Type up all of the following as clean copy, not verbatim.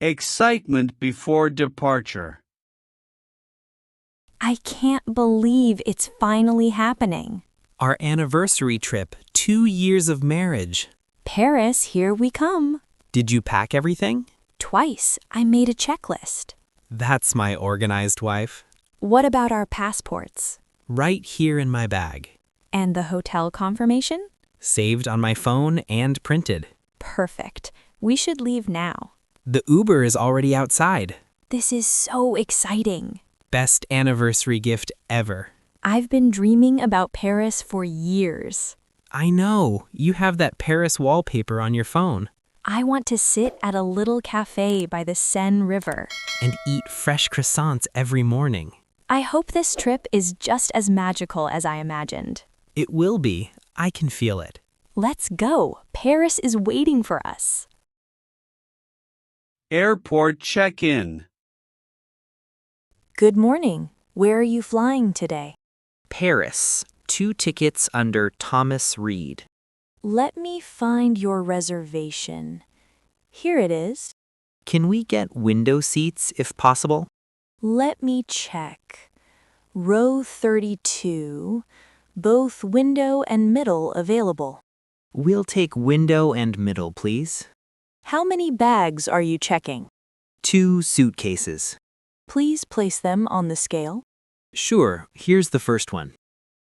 Excitement before departure. I can't believe it's finally happening. Our anniversary trip, 2 years of marriage. Paris, here we come. Did you pack everything? Twice, I made a checklist. That's my organized wife. What about our passports? Right here in my bag. And the hotel confirmation? Saved on my phone and printed. Perfect. We should leave now. The Uber is already outside. This is so exciting. Best anniversary gift ever. I've been dreaming about Paris for years. I know. You have that Paris wallpaper on your phone. I want to sit at a little cafe by the Seine River. And eat fresh croissants every morning. I hope this trip is just as magical as I imagined. It will be. I can feel it. Let's go. Paris is waiting for us. Airport check-in. Good morning. Where are you flying today? Paris. 2 tickets under Thomas Reed. Let me find your reservation. Here it is. Can we get window seats if possible? Let me check. Row 32, both window and middle available. We'll take window and middle, please. How many bags are you checking? 2 suitcases. Please place them on the scale. Sure, here's the first one.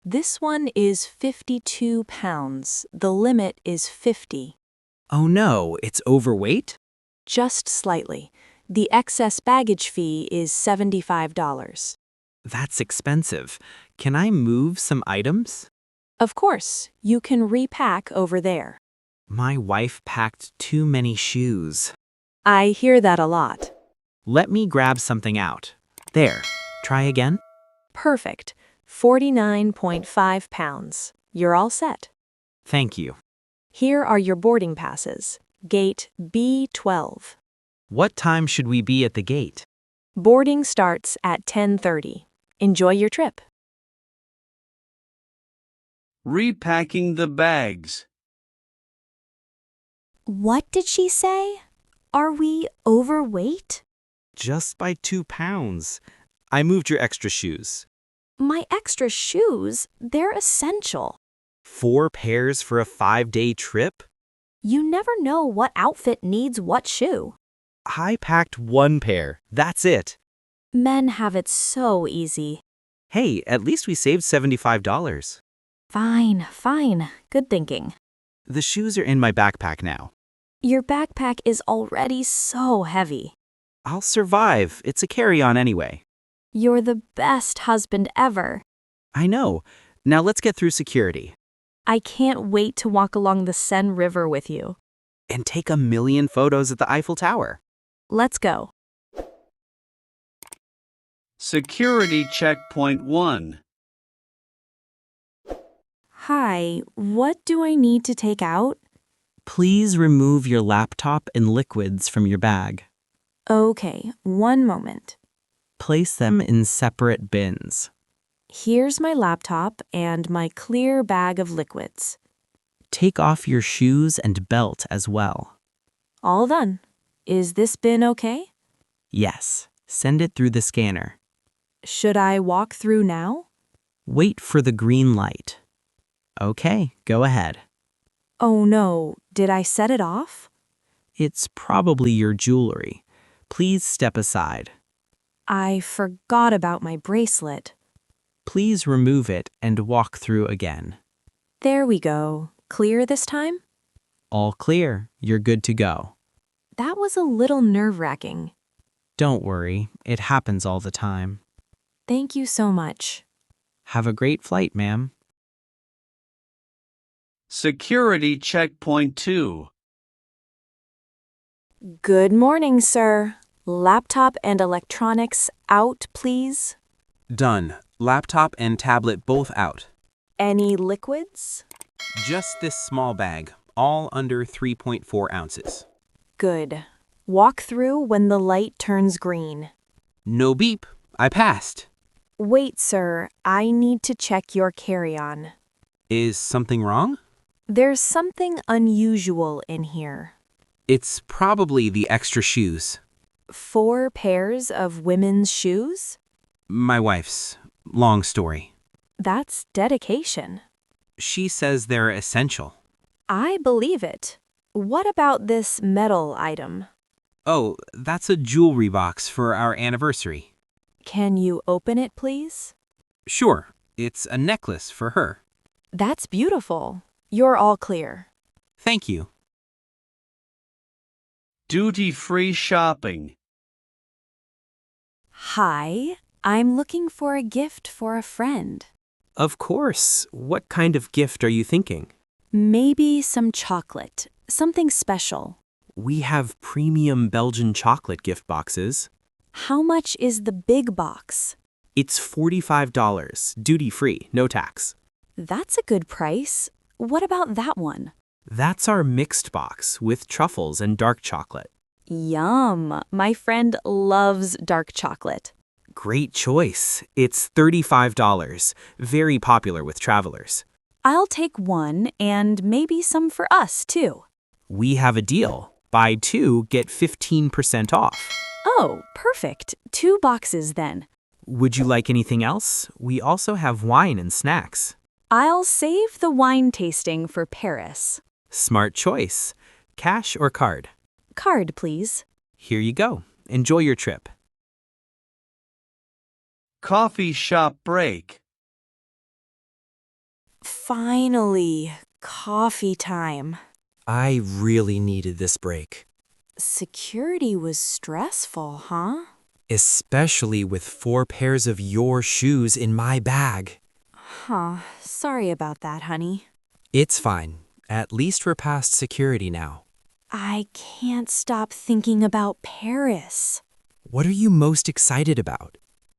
This one is 52 pounds. The limit is 50. Oh no, it's overweight? Just slightly. The excess baggage fee is $75. That's expensive. Can I move some items? Of course, you can repack over there. My wife packed too many shoes. I hear that a lot. Let me grab something out. There, try again. Perfect. 49.5 pounds. You're all set. Thank you. Here are your boarding passes. Gate B12. What time should we be at the gate? Boarding starts at 10:30. Enjoy your trip. Repacking the bags. What did she say? Are we overweight? Just by 2 pounds. I moved your extra shoes. My extra shoes, they're essential. 4 pairs for a 5-day trip? You never know what outfit needs what shoe. I packed 1 pair. That's it. Men have it so easy. Hey, at least we saved $75. Fine. Good thinking. The shoes are in my backpack now. Your backpack is already so heavy. I'll survive. It's a carry-on anyway. You're the best husband ever. I know. Now let's get through security. I can't wait to walk along the Seine River with you. And take a million photos at the Eiffel Tower. Let's go. Security checkpoint 1. Hi, what do I need to take out? Please remove your laptop and liquids from your bag. Okay, one moment. Place them in separate bins. Here's my laptop and my clear bag of liquids. Take off your shoes and belt as well. All done. Is this bin okay? Yes, send it through the scanner. Should I walk through now? Wait for the green light. Okay, go ahead. Oh no, did I set it off? It's probably your jewelry. Please step aside. I forgot about my bracelet. Please remove it and walk through again. There we go. Clear this time? All clear. You're good to go. That was a little nerve-wracking. Don't worry. It happens all the time. Thank you so much. Have a great flight, ma'am. Security checkpoint 2. Good morning, sir. Laptop and electronics out, please. Done. Laptop and tablet both out. Any liquids? Just this small bag, all under 3.4 ounces. Good. Walk through when the light turns green. No beep. I passed. Wait, sir. I need to check your carry-on. Is something wrong? There's something unusual in here. It's probably the extra shoes. 4 pairs of women's shoes? My wife's. Long story. That's dedication. She says they're essential. I believe it. What about this metal item? Oh, that's a jewelry box for our anniversary. Can you open it, please? Sure, it's a necklace for her. That's beautiful. You're all clear. Thank you. Duty-free shopping. Hi, I'm looking for a gift for a friend. Of course. What kind of gift are you thinking? Maybe some chocolate, something special. We have premium Belgian chocolate gift boxes. How much is the big box? It's $45, duty-free, no tax. That's a good price. What about that one? That's our mixed box with truffles and dark chocolate. Yum! My friend loves dark chocolate. Great choice. It's $35, very popular with travelers. I'll take one and maybe some for us, too. We have a deal. Buy 2, get 15% off. Oh, perfect. 2 boxes then. Would you like anything else? We also have wine and snacks. I'll save the wine tasting for Paris. Smart choice. Cash or card? Card, please. Here you go. Enjoy your trip. Coffee shop break. Finally, coffee time. I really needed this break, Security was stressful, huh? especially with 4 pairs of your shoes in my bag. Huh, sorry about that, honey. It's fine. At least we're past security now. I can't stop thinking about Paris. What are you most excited about?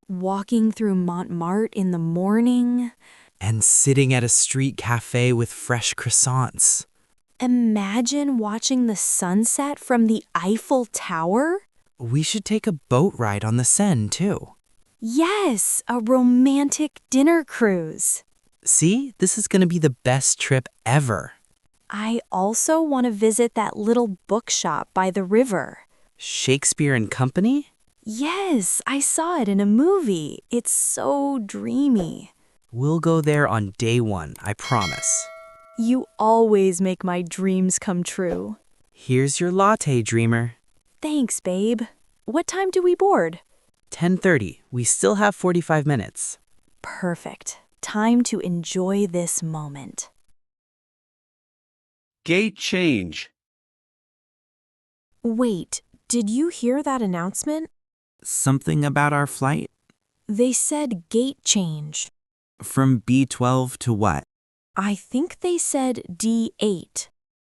Walking through Montmartre in the morning. And sitting at a street cafe with fresh croissants. Imagine watching the sunset from the Eiffel Tower. We should take a boat ride on the Seine, too. Yes, a romantic dinner cruise. See, this is going to be the best trip ever. I also want to visit that little bookshop by the river. Shakespeare and Company? Yes, I saw it in a movie. It's so dreamy. We'll go there on day 1, I promise. You always make my dreams come true. Here's your latte, dreamer. Thanks, babe. What time do we board? 10:30. We still have 45 minutes. Perfect. Time to enjoy this moment. Gate change. Wait, did you hear that announcement? Something about our flight? They said gate change. From B12 to what? I think they said D8.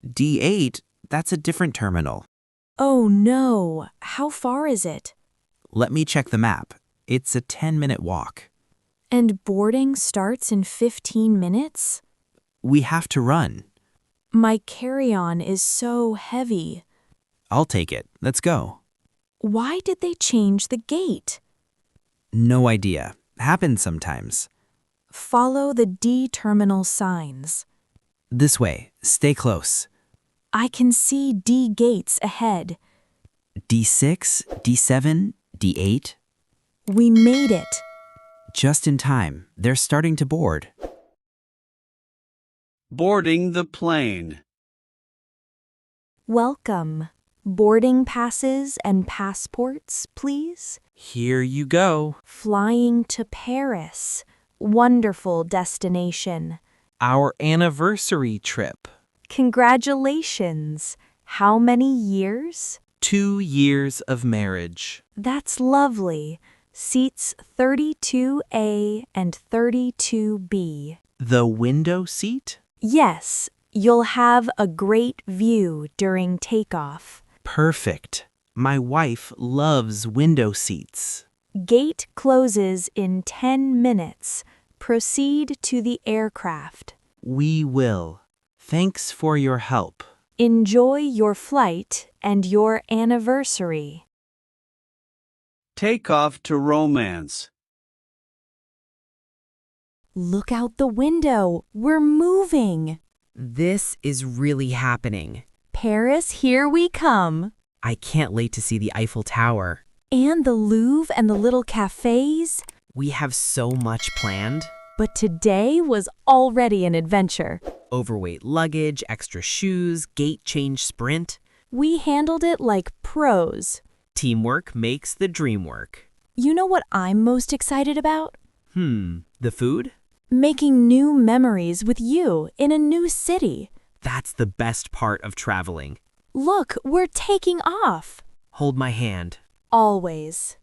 D8? That's a different terminal. Oh no, how far is it? Let me check the map. It's a 10-minute walk. And boarding starts in 15 minutes? We have to run. My carry-on is so heavy. I'll take it. Let's go. Why did they change the gate? No idea. Happens sometimes. Follow the D terminal signs. This way. Stay close. I can see D gates ahead. D6, D7, D8. We made it. Just in time. They're starting to board. Boarding the plane. Welcome. Boarding passes and passports, please. Here you go. Flying to Paris. Wonderful destination. Our anniversary trip. Congratulations. How many years? 2 years of marriage. That's lovely. Seats 32A and 32B. The window seat? Yes, you'll have a great view during takeoff. Perfect. My wife loves window seats. Gate closes in 10 minutes. Proceed to the aircraft. We will. Thanks for your help. Enjoy your flight and your anniversary. Take off to romance. Look out the window. We're moving. This is really happening. Paris, here we come. I can't wait to see the Eiffel Tower. And the Louvre and the little cafes. We have so much planned. But today was already an adventure. Overweight luggage, extra shoes, gate change sprint. We handled it like pros. Teamwork makes the dream work. You know what I'm most excited about? The food? Making new memories with you in a new city. That's the best part of traveling. Look, we're taking off. Hold my hand. Always.